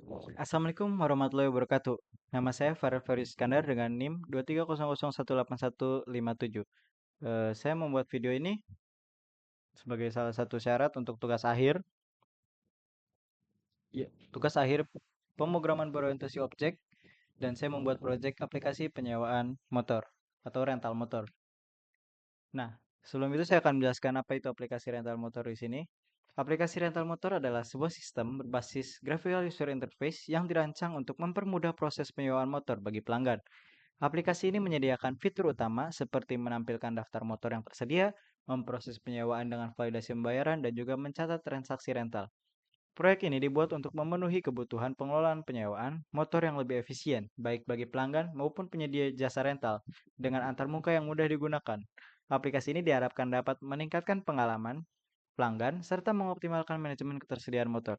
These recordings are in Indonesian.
Assalamualaikum warahmatullahi wabarakatuh. Nama saya Farel Ferry Iskandar dengan NIM 230018157. Saya membuat video ini sebagai salah satu syarat untuk tugas akhir. Ya, tugas akhir pemrograman berorientasi objek dan saya membuat proyek aplikasi penyewaan motor atau rental motor. Nah, sebelum itu saya akan menjelaskan apa itu aplikasi rental motor di sini. Aplikasi rental motor adalah sebuah sistem berbasis graphical user interface yang dirancang untuk mempermudah proses penyewaan motor bagi pelanggan. Aplikasi ini menyediakan fitur utama seperti menampilkan daftar motor yang tersedia, memproses penyewaan dengan validasi pembayaran, dan juga mencatat transaksi rental. Proyek ini dibuat untuk memenuhi kebutuhan pengelolaan penyewaan motor yang lebih efisien, baik bagi pelanggan maupun penyedia jasa rental, dengan antarmuka yang mudah digunakan. Aplikasi ini diharapkan dapat meningkatkan pengalaman pelanggan serta mengoptimalkan manajemen ketersediaan motor.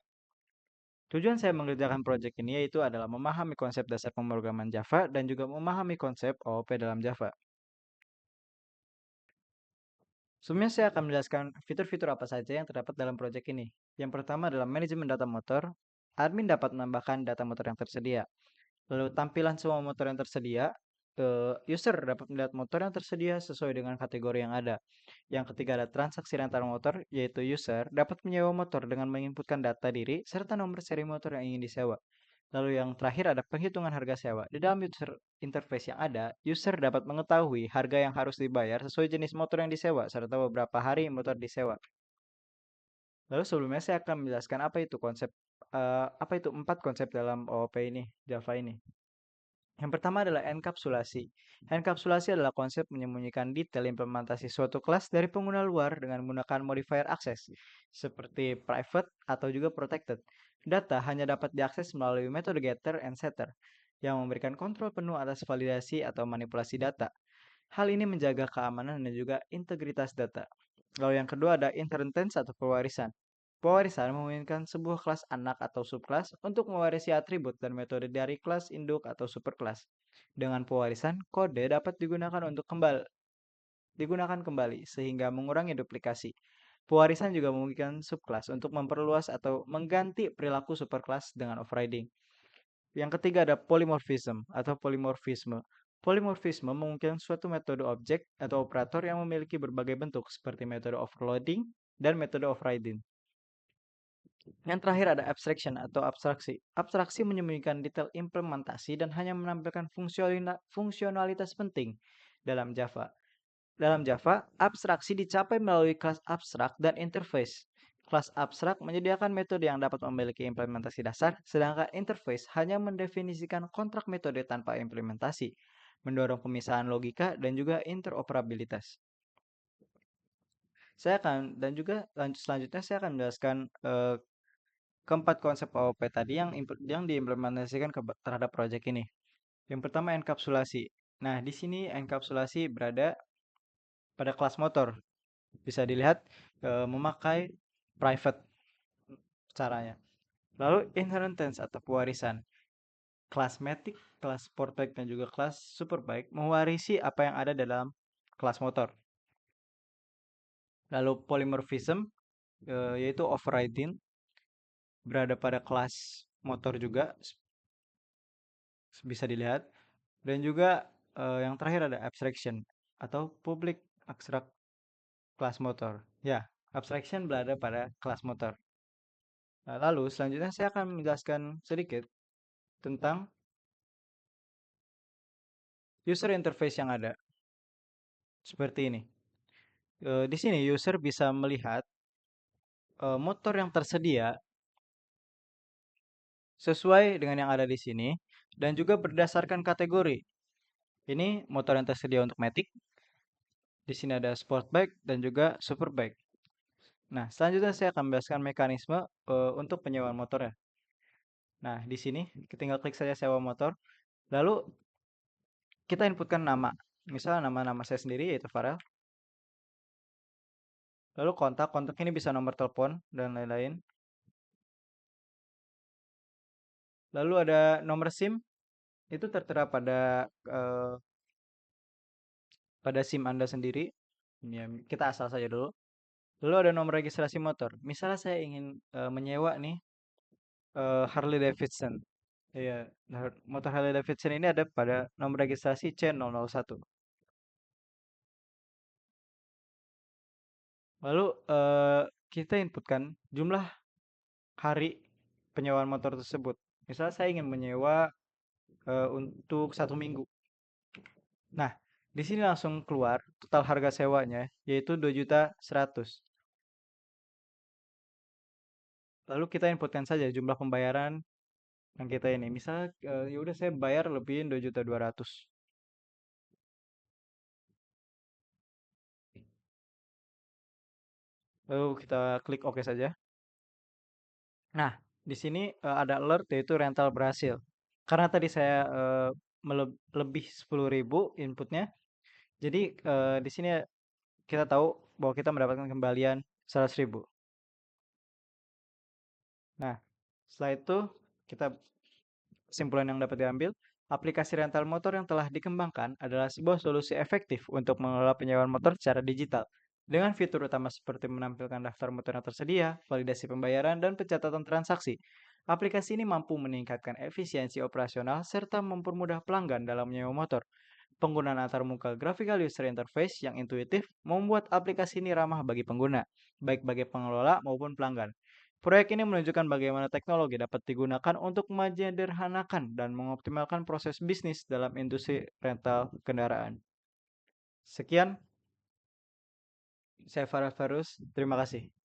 Tujuan saya mengerjakan proyek ini yaitu adalah memahami konsep dasar pemrograman Java dan juga memahami konsep OOP dalam Java. Sebelumnya saya akan menjelaskan fitur-fitur apa saja yang terdapat dalam proyek ini. Yang pertama adalah manajemen data motor. Admin dapat menambahkan data motor yang tersedia. Lalu tampilan semua motor yang tersedia. User dapat melihat motor yang tersedia sesuai dengan kategori yang ada. Yang ketiga ada transaksi rental motor, yaitu user dapat menyewa motor dengan menginputkan data diri serta nomor seri motor yang ingin disewa. Lalu yang terakhir ada penghitungan harga sewa. Di dalam user interface yang ada, user dapat mengetahui harga yang harus dibayar sesuai jenis motor yang disewa, serta beberapa hari motor disewa. Lalu sebelumnya saya akan menjelaskan apa itu 4 konsep dalam OOP ini, Java ini. Yang pertama adalah enkapsulasi. Enkapsulasi adalah konsep menyembunyikan detail implementasi suatu kelas dari pengguna luar dengan menggunakan modifier akses, seperti private atau juga protected. Data hanya dapat diakses melalui metode getter and setter, yang memberikan kontrol penuh atas validasi atau manipulasi data. Hal ini menjaga keamanan dan juga integritas data. Lalu yang kedua ada inheritance atau pewarisan. Pewarisan memungkinkan sebuah kelas anak atau subkelas untuk mewarisi atribut dan metode dari kelas induk atau superkelas. Dengan pewarisan, kode dapat digunakan kembali sehingga mengurangi duplikasi. Pewarisan juga memungkinkan subkelas untuk memperluas atau mengganti perilaku superkelas dengan overriding. Yang ketiga ada polymorphism atau polymorphisme. Polymorphisme memungkinkan suatu metode objek atau operator yang memiliki berbagai bentuk seperti metode overloading dan metode overriding. Yang terakhir ada abstraction atau abstraksi. Abstraksi menyembunyikan detail implementasi dan hanya menampilkan fungsionalitas penting dalam Java. Dalam Java, abstraksi dicapai melalui kelas abstrak dan interface. Kelas abstrak menyediakan metode yang dapat memiliki implementasi dasar, sedangkan interface hanya mendefinisikan kontrak metode tanpa implementasi, mendorong pemisahan logika dan juga interoperabilitas. Selanjutnya saya akan menjelaskan keempat konsep OOP tadi yang diimplementasikan terhadap proyek ini. Yang pertama enkapsulasi. Nah, di sini enkapsulasi berada pada kelas motor. Bisa dilihat memakai private caranya. Lalu inheritance atau pewarisan. Kelas Matic, kelas Sportbike, dan juga kelas Superbike mewarisi apa yang ada dalam kelas motor. Lalu polymorphism, yaitu overriding, berada pada kelas motor juga, bisa dilihat. Dan juga yang terakhir ada abstraction atau public abstract kelas motor. Ya, abstraction berada pada kelas motor. Nah, lalu selanjutnya saya akan menjelaskan sedikit tentang user interface yang ada. Seperti ini. Di sini user bisa melihat motor yang tersedia sesuai dengan yang ada di sini dan juga berdasarkan kategori. Ini motor yang tersedia untuk Matic. Di sini ada Sportbike dan juga Superbike. Nah, selanjutnya saya akan menjelaskan mekanisme untuk penyewaan motornya. Nah, di sini kita tinggal klik saja sewa motor. Lalu kita inputkan nama. Misalnya nama saya sendiri yaitu Farel. Lalu kontak ini bisa nomor telepon dan lain-lain. Lalu ada nomor SIM, itu tertera pada SIM Anda sendiri. Ya, kita asal saja dulu. Lalu ada nomor registrasi motor. Misalnya saya ingin menyewa nih Harley Davidson. Iya, nah, motor Harley Davidson ini ada pada nomor registrasi C001. Lalu kita inputkan jumlah hari penyewaan motor tersebut. Misalnya saya ingin menyewa untuk 1 minggu. Nah, di sini langsung keluar total harga sewanya yaitu 2.100.000. Lalu kita inputkan saja jumlah pembayaran yang kita ini. Misalnya ya udah saya bayar lebihin 2.200.000. Lalu kita klik OK saja. Nah, di sini ada alert yaitu rental berhasil. Karena tadi saya lebih 10.000 inputnya, jadi di sini kita tahu bahwa kita mendapatkan kembalian 100.000. Nah, setelah itu kita kesimpulan yang dapat diambil, aplikasi rental motor yang telah dikembangkan adalah sebuah solusi efektif untuk mengelola penyewaan motor secara digital. Dengan fitur utama seperti menampilkan daftar motor yang tersedia, validasi pembayaran, dan pencatatan transaksi, aplikasi ini mampu meningkatkan efisiensi operasional serta mempermudah pelanggan dalam menyewa motor. Penggunaan antarmuka graphical user interface yang intuitif membuat aplikasi ini ramah bagi pengguna, baik bagi pengelola maupun pelanggan. Proyek ini menunjukkan bagaimana teknologi dapat digunakan untuk menyederhanakan dan mengoptimalkan proses bisnis dalam industri rental kendaraan. Sekian, saya Farah Farus. Terima kasih.